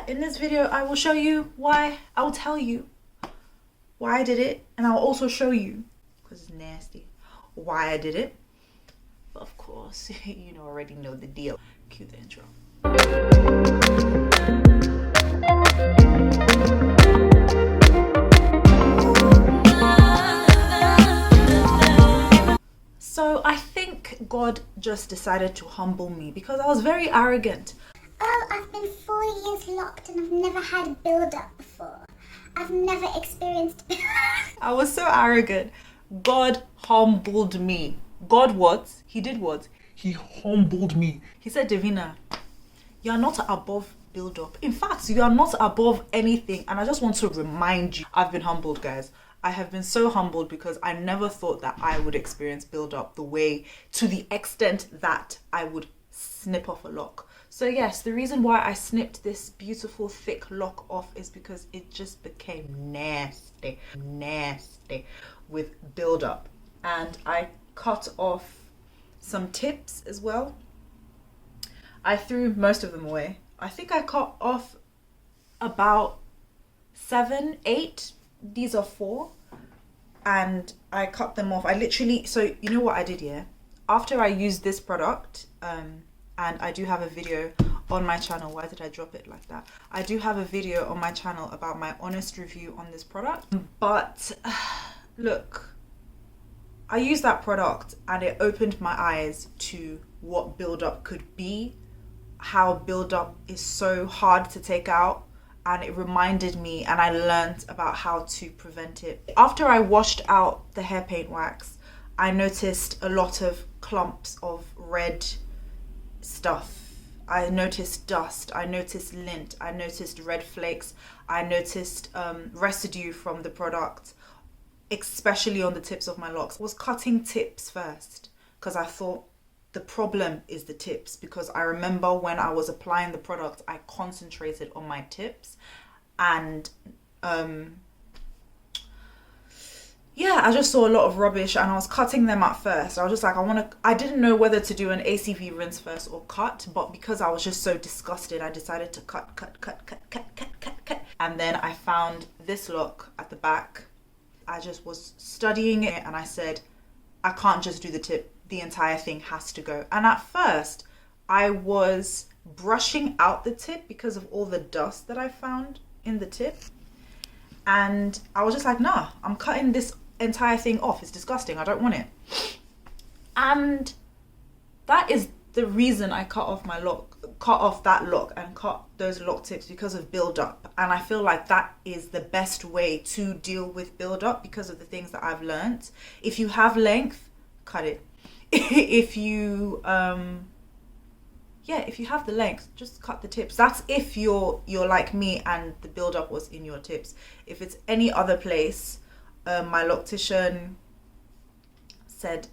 in this video, I will show you why. I will tell you why I did it, and I'll also show you, because it's nasty, why I did it. But of course, you already know the deal. Cue the intro. So I think God just decided to humble me because I was very arrogant. Oh, I've been 4 years locked and I've never had build-up before. I've never experienced I was so arrogant. God humbled me. God what? He did what? He humbled me. He said, Davina, you are not above build-up. In fact, you are not above anything. And I just want to remind you, I've been humbled, guys. I have been so humbled because I never thought that I would experience build-up to the extent that I would snip off a lock. So yes, the reason why I snipped this beautiful thick lock off is because it just became nasty with build-up. And I cut off some tips as well. I threw most of them away. I think I cut off about 7, 8. These are 4, and I cut them off. I literally, so you know what I did, yeah? After I used this product, and I do have a video on my channel. Why did I drop it like that? I do have a video on my channel about my honest review on this product. But look, I used that product and it opened my eyes to what build-up could be, how build-up is so hard to take out. And it reminded me, and I learned about how to prevent it. After I washed out the hair paint wax, I noticed a lot of clumps of red stuff. I noticed dust, I noticed lint, I noticed red flakes, I noticed residue from the product, especially on the tips of my locks. I was cutting tips first because I thought the problem is the tips, because I remember when I was applying the product, I concentrated on my tips, and yeah, I just saw a lot of rubbish and I was cutting them at first. I was just like, I didn't know whether to do an ACV rinse first or cut, but because I was just so disgusted, I decided to cut. And then I found this lock at the back. I just was studying it and I said, I can't just do the tip. The entire thing has to go. And at first I was brushing out the tip because of all the dust that I found in the tip, and I was just like, nah, I'm cutting this entire thing off. It's disgusting. I don't want it. And that is the reason I cut off that lock and cut those lock tips, because of build-up. And I feel like that is the best way to deal with build-up because of the things that I've learned. If you have length, cut it. If you if you have the length, just cut the tips. That's if you're like me and the build-up was in your tips. If it's any other place, my loctician said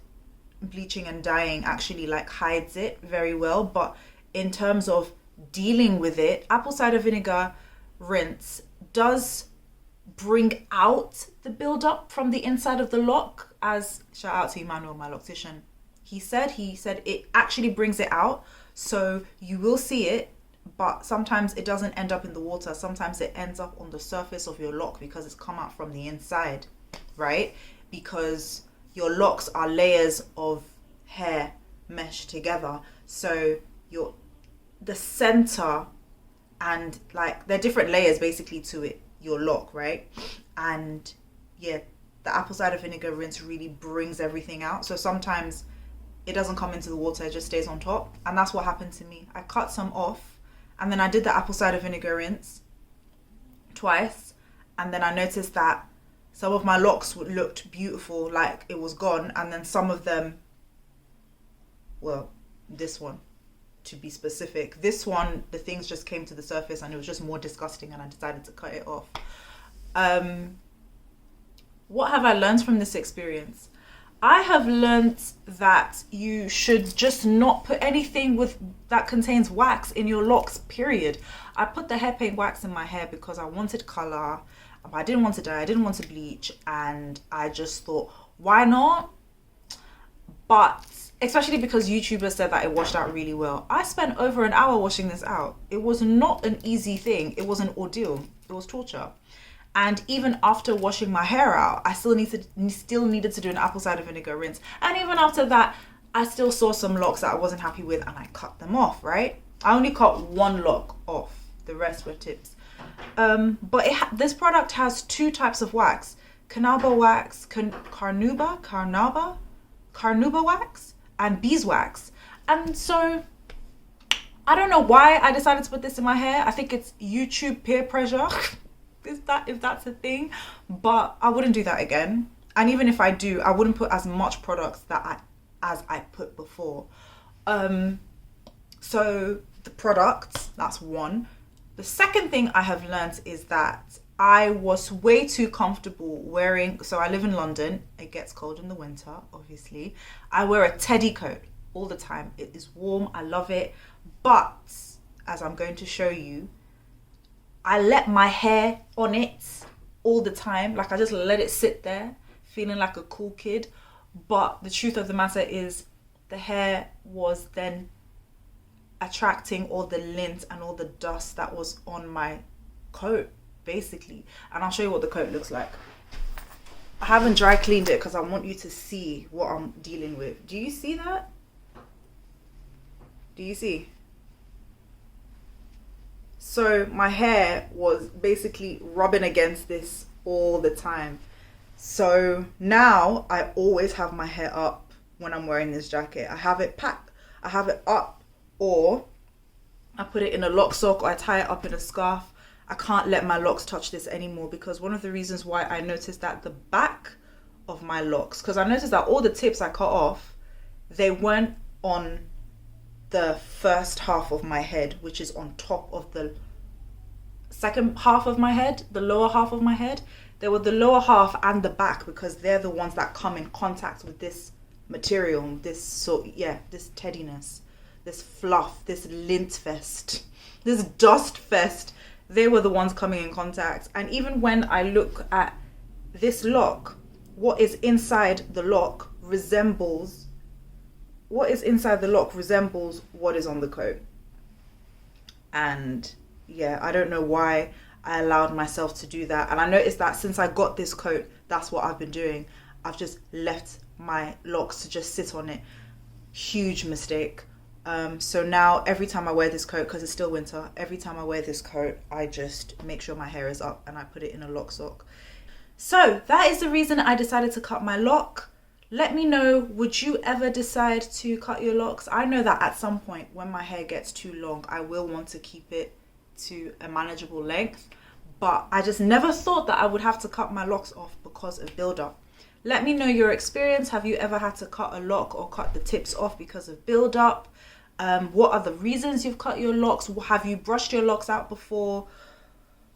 bleaching and dyeing actually like hides it very well. But in terms of dealing with it, apple cider vinegar rinse does bring out the build-up from the inside of the lock. As shout out to Emmanuel, my loctician, he said it actually brings it out. So you will see it, but sometimes it doesn't end up in the water. Sometimes it ends up on the surface of your lock because it's come out from the inside, right? Because your locks are layers of hair meshed together. So the center, and like they're different layers basically to it, your lock, right? And yeah, the apple cider vinegar rinse really brings everything out. So sometimes it doesn't come into the water, it just stays on top. And that's what happened to me. I cut some off and then I did the apple cider vinegar rinse twice. And then I noticed that some of my locks looked beautiful, like it was gone. And then some of them, well, this one to be specific, this one, the things just came to the surface and it was just more disgusting and I decided to cut it off. What have I learned from this experience? I have learned that you should just not put anything that contains wax in your locks, period. I put the hair paint wax in my hair because I wanted color, but I didn't want to dye, I didn't want to bleach, and I just thought, why not? But especially because YouTubers said that it washed out really well. I spent over an hour washing this out. It was not an easy thing. It was an ordeal. It was torture. And even after washing my hair out, I still needed to do an apple cider vinegar rinse. And even after that, I still saw some locks that I wasn't happy with, and I cut them off, right? I only cut one lock off. The rest were tips. But this product has two types of wax. Carnauba wax, Carnauba wax, and beeswax. And so I don't know why I decided to put this in my hair. I think it's YouTube peer pressure. If that's a thing, but I wouldn't do that again. And even if I do, I wouldn't put as much products as I put before. So the products, that's one. The second thing I have learned is that I was way too comfortable wearing, so I live in London, it gets cold in the winter, obviously. I wear a teddy coat all the time. It is warm, I love it, but as I'm going to show you, I let my hair on it all the time. Like, I just let it sit there, feeling like a cool kid. But the truth of the matter is, the hair was then attracting all the lint and all the dust that was on my coat, basically. And I'll show you what the coat looks like. I haven't dry cleaned it because I want you to see what I'm dealing with. Do you see that? Do you see? So my hair was basically rubbing against this all the time. So now I always have my hair up when I'm wearing this jacket. I have it packed, I have it up, or I put it in a lock sock, or I tie it up in a scarf. I can't let my locks touch this anymore, because one of the reasons why I noticed that the back of my locks, because I noticed that all the tips I cut off, they weren't on the first half of my head, which is on top of the second half of my head, the lower half of my head. They were the lower half and the back, because they're the ones that come in contact with this material, this teddiness, this fluff, this lint fest, this dust fest. They were the ones coming in contact. And even when I look at this lock, what is inside the lock resembles what is on the coat. And yeah, I don't know why I allowed myself to do that. And I noticed that since I got this coat, that's what I've been doing. I've just left my locks to just sit on it. Huge mistake. So now every time I wear this coat, because it's still winter, every time I wear this coat, I just make sure my hair is up and I put it in a lock sock. So that is the reason I decided to cut my lock. Let me know, would you ever decide to cut your locks? I know that at some point when my hair gets too long, I will want to keep it to a manageable length, but I just never thought that I would have to cut my locks off because of build-up. Let me know your experience. Have you ever had to cut a lock or cut the tips off because of build-up? What are the reasons you've cut your locks? Have you brushed your locks out before?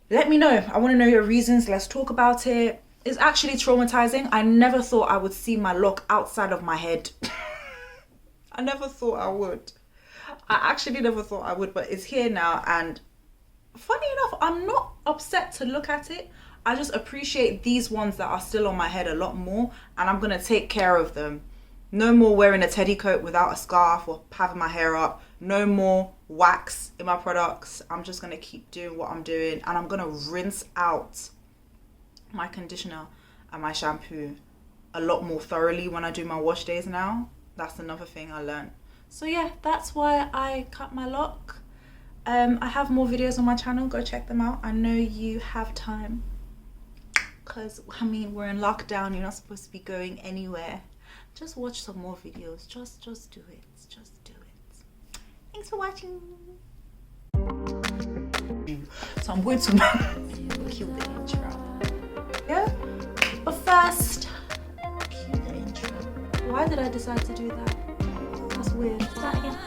Let me know. I want to know your reasons. Let's talk about it. It's actually traumatizing. I never thought I would see my lock outside of my head. I never thought I would. I actually never thought I would, but it's here now. And funny enough, I'm not upset to look at it. I just appreciate these ones that are still on my head a lot more, and I'm going to take care of them. No more wearing a teddy coat without a scarf or having my hair up. No more wax in my products. I'm just going to keep doing what I'm doing, and I'm going to rinse out my conditioner and my shampoo a lot more thoroughly when I do my wash days now. That's another thing I learned. So yeah, that's why I cut my lock. I have more videos on my channel. Go check them out. I know you have time, because I mean, we're in lockdown. You're not supposed to be going anywhere. Just watch some more videos. Just do it. Just do it. Thanks for watching. So I'm going to cue the intro. Yeah? But first, cue the intro. Why did I decide to do that? That's weird. Start again.